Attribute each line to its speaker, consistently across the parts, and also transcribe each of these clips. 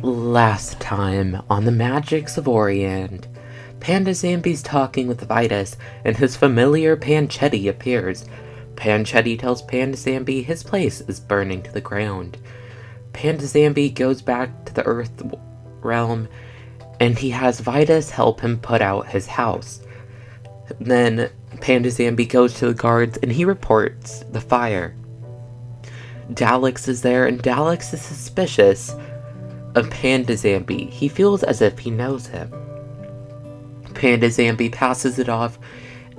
Speaker 1: Last time on the Magics of Oriand, Panda Zambi's talking with Vitus, and his familiar Panchetti appears. Panchetti tells Panda Zambi his place is burning to the ground. Panda Zambi goes back to the Earth realm, and he has Vitus help him put out his house. Then Panda Zambi goes to the guards, and he reports the fire. Daleks is there, and Daleks is suspicious of Panda Zambi. He feels as if he knows him. Panda Zambi passes it off,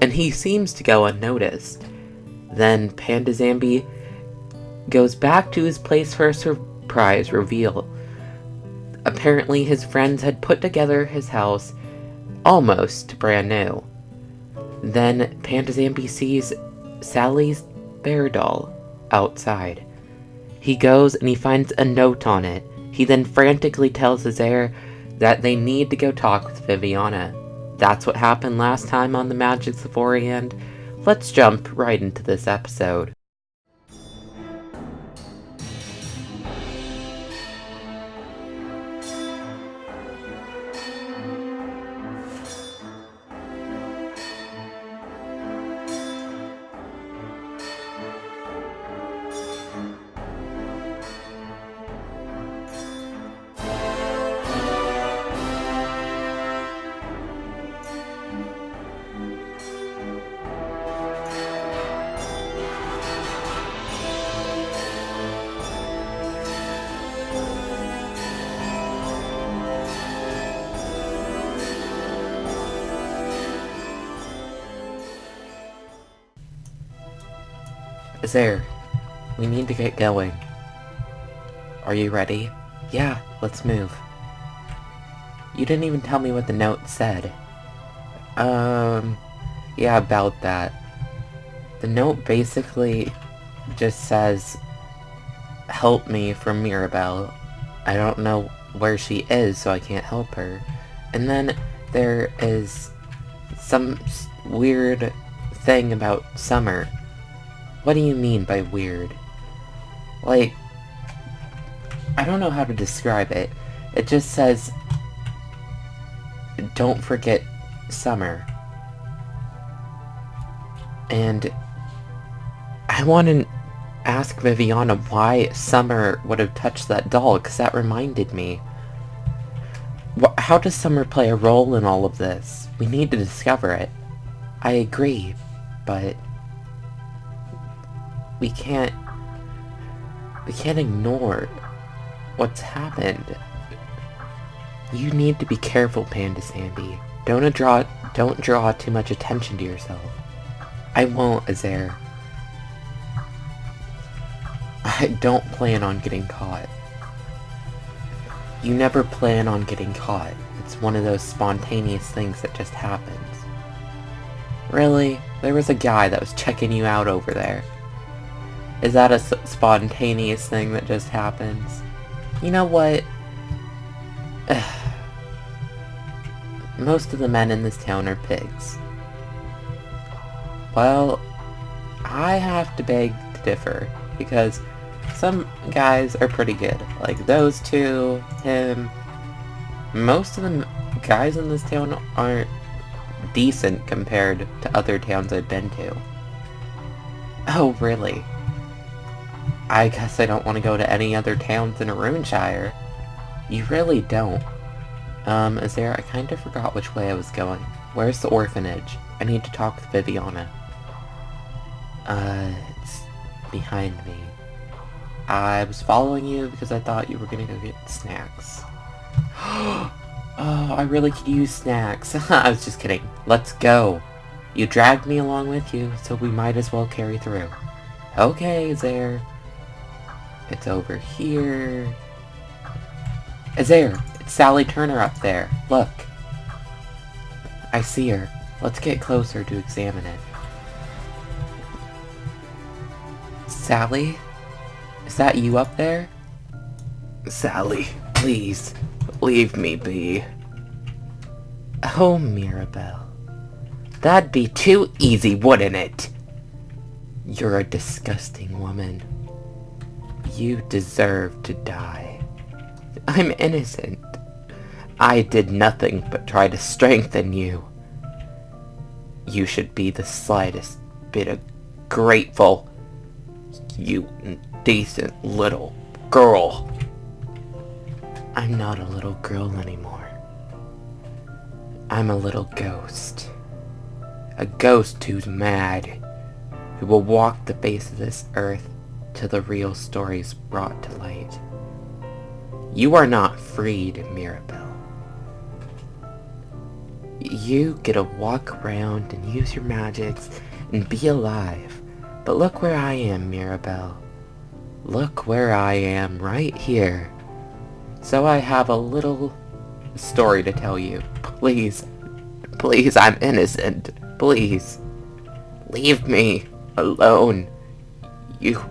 Speaker 1: and he seems to go unnoticed. Then Panda Zambi goes back to his place for a surprise reveal. Apparently his friends had put together his house almost brand new. Then Panda Zambi sees Sally's bear doll outside. He goes and he finds a note on it. He then frantically tells his heir that they need to go talk with Viviana. That's what happened last time on the Magics of Oriand. Let's jump right into this episode. There, we need to get going. Are you ready? Yeah, let's move. You didn't even tell me what the note said. Yeah, about that. The note basically just says, "Help me," from Mirabelle. I don't know where she is, so I can't help her. And then there is some weird thing about Summer. What do you mean by weird? Like, I don't know how to describe it. It just says, "Don't forget Summer." And I want to ask Viviana why Summer would have touched that doll, because that reminded me. How does Summer play a role in all of this? We need to discover it. I agree, but we can't ignore what's happened. You need to be careful, Panda Zambi. Don't draw too much attention to yourself. I won't, Azair. I don't plan on getting caught. You never plan on getting caught. It's one of those spontaneous things that just happens. Really? There was a guy that was checking you out over there. Is that a spontaneous thing that just happens? You know what? Most of the men in this town are pigs. Well, I have to beg to differ, because some guys are pretty good. Like those two, him. Most of the guys in this town aren't decent compared to other towns I've been to. Oh, really? I guess I don't want to go to any other towns in Runeschire. You really don't. Azera, I kind of forgot which way I was going. Where's the orphanage? I need to talk with Viviana. It's behind me. I was following you because I thought you were gonna go get snacks. Oh, I really could use snacks. I was just kidding. Let's go. You dragged me along with you, so we might as well carry through. Okay, Azera. It's over here. Azare, it's Sally Turner up there. Look. I see her. Let's get closer to examine it. Sally? Is that you up there? Sally, please, leave me be. Oh, Mirabelle. That'd be too easy, wouldn't it? You're a disgusting woman. You deserve to die. I'm innocent. I did nothing but try to strengthen you. You should be the slightest bit of grateful, you decent little girl. I'm not a little girl anymore. I'm a little ghost. A ghost who's mad, who will walk the face of this earth till the real story's brought to light. You are not freed, Mirabelle. You get to walk around and use your magics and be alive. But look where I am, Mirabelle. Look where I am, right here. So I have a little story to tell you. Please, please, I'm innocent. Please, leave me alone, you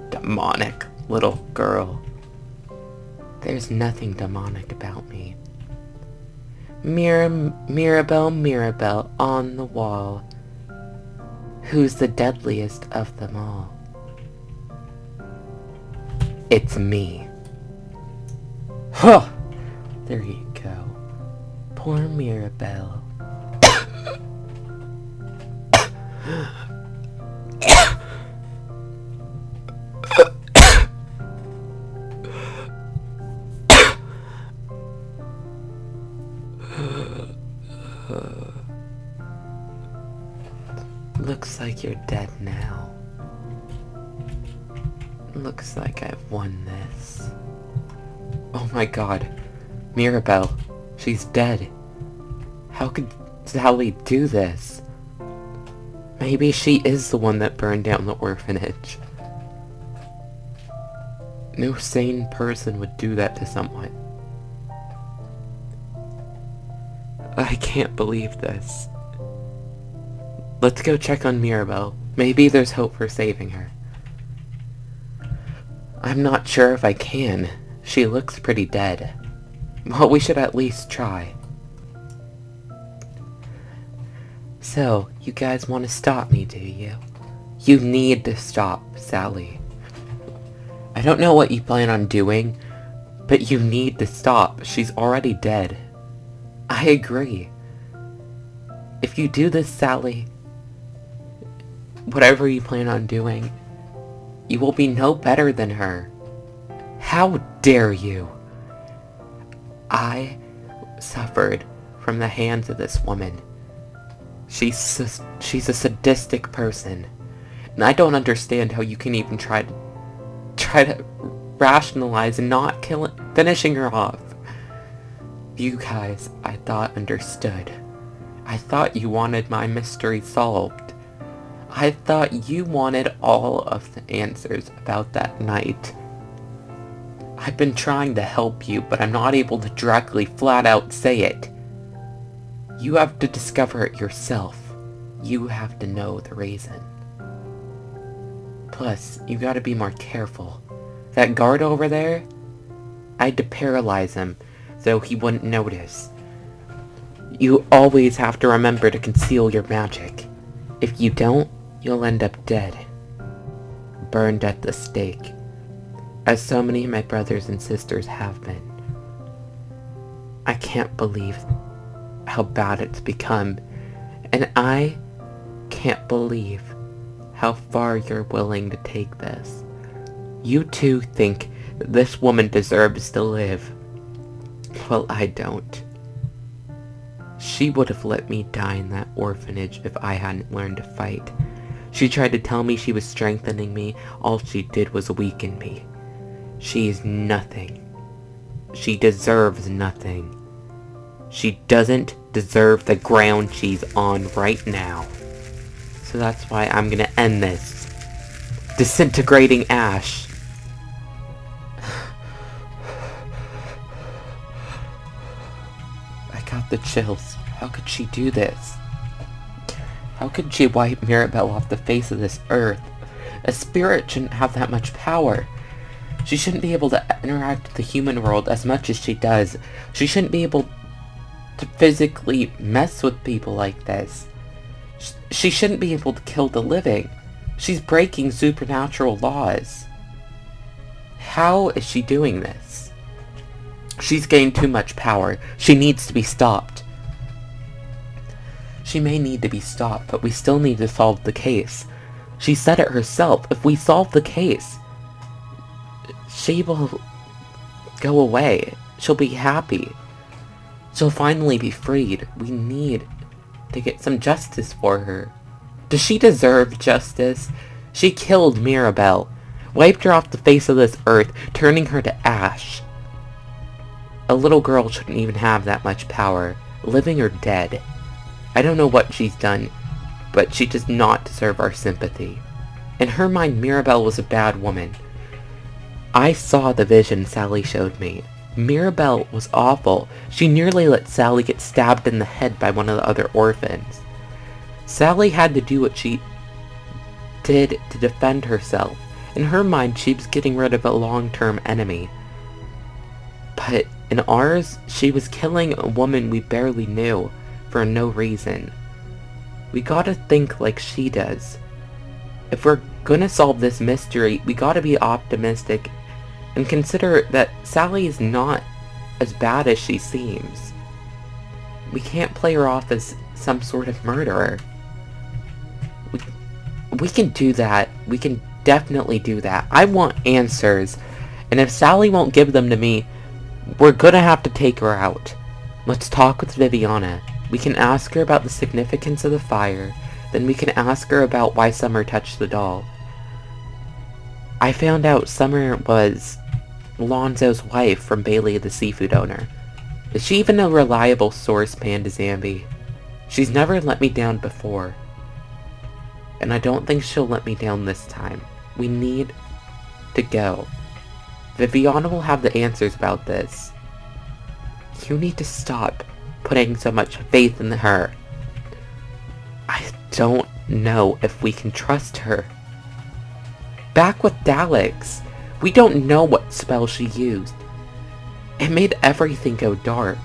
Speaker 1: demonic little girl. There's nothing demonic about me. Mirabelle, Mirabelle on the wall. Who's the deadliest of them all? It's me. Huh! There you go. Poor Mirabelle. Looks like you're dead now. Looks like I've won this. Oh my god. Mirabelle. She's dead. How could Sally do this? Maybe she is the one that burned down the orphanage. No sane person would do that to someone. I can't believe this. Let's go check on Mirabelle. Maybe there's hope for saving her. I'm not sure if I can. She looks pretty dead. Well, we should at least try. So, you guys want to stop me, do you? You need to stop Sally. I don't know what you plan on doing, but you need to stop. She's already dead. I agree. If you do this, Sally, whatever you plan on doing, you will be no better than her. How dare you? I suffered from the hands of this woman. She's a sadistic person, and I don't understand how you can even try to rationalize and not finishing her off. You guys, I thought, understood. I thought you wanted my mystery solved. I thought you wanted all of the answers about that night. I've been trying to help you, but I'm not able to directly flat out say it. You have to discover it yourself. You have to know the reason. Plus, you gotta be more careful. That guard over there, I had to paralyze him so he wouldn't notice. You always have to remember to conceal your magic. If you don't, you'll end up dead. Burned at the stake. As so many of my brothers and sisters have been. I can't believe how bad it's become, and I can't believe how far you're willing to take this. You two think that this woman deserves to live. Well, I don't. She would have let me die in that orphanage if I hadn't learned to fight. She tried to tell me she was strengthening me. All she did was weaken me. She's nothing. She deserves nothing. She doesn't deserve the ground she's on right now. So that's why I'm gonna end this. Disintegrating ash. I got the chills. How could she do this? How could she wipe Mirabelle off the face of this earth? A spirit shouldn't have that much power. She shouldn't be able to interact with the human world as much as she does. She shouldn't be able to physically mess with people like this. She shouldn't be able to kill the living. She's breaking supernatural laws. How is she doing this? She's gained too much power. She needs to be stopped. She may need to be stopped, but we still need to solve the case. She said it herself. If we solve the case, she will go away. She'll be happy. She'll finally be freed. We need to get some justice for her. Does she deserve justice? She killed Mirabelle, wiped her off the face of this earth, turning her to ash. A little girl shouldn't even have that much power, living or dead. I don't know what she's done, but she does not deserve our sympathy. In her mind, Mirabelle was a bad woman. I saw the vision Sally showed me. Mirabelle was awful. She nearly let Sally get stabbed in the head by one of the other orphans. Sally had to do what she did to defend herself. In her mind, she was getting rid of a long-term enemy. But in ours, she was killing a woman we barely knew for no reason. We gotta think like she does. If we're gonna solve this mystery, we gotta be optimistic and consider that Sally is not as bad as she seems. We can't play her off as some sort of murderer. We can do that. We can definitely do that. I want answers. And if Sally won't give them to me, we're gonna have to take her out. Let's talk with Viviana. We can ask her about the significance of the fire. Then we can ask her about why Summer touched the doll. I found out Summer was Lonzo's wife from Bailey, the seafood owner. Is she even a reliable source, Panda Zambi? She's never let me down before. And I don't think she'll let me down this time. We need to go. Viviana will have the answers about this. You need to stop putting so much faith in her. I don't know if we can trust her. Back with Daleks, we don't know what spell she used. It made everything go dark.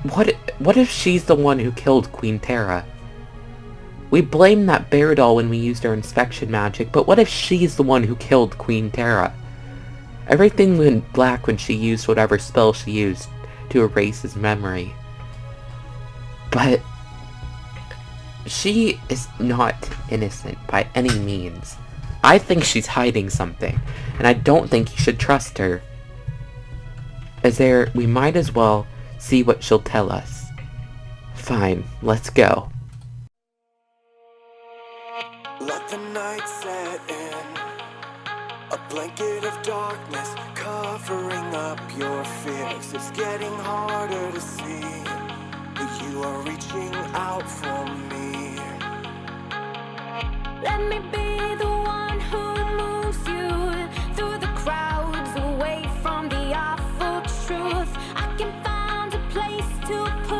Speaker 1: What if she's the one who killed Queen Terra? We blame that bear doll when we used our inspection magic, but what if she's the one who killed Queen Terra? Everything went black when she used whatever spell she used to erase his memory. But she is not innocent by any means. I think she's hiding something, and I don't think you should trust her. We might as well see what she'll tell us. Fine, let's go.
Speaker 2: Let the night set in, a blanket of darkness covering up your fears. It's getting harder to see that you are reaching out for me.
Speaker 3: Let me be the one who moves you through the crowds, away from the awful truth. I can find a place to put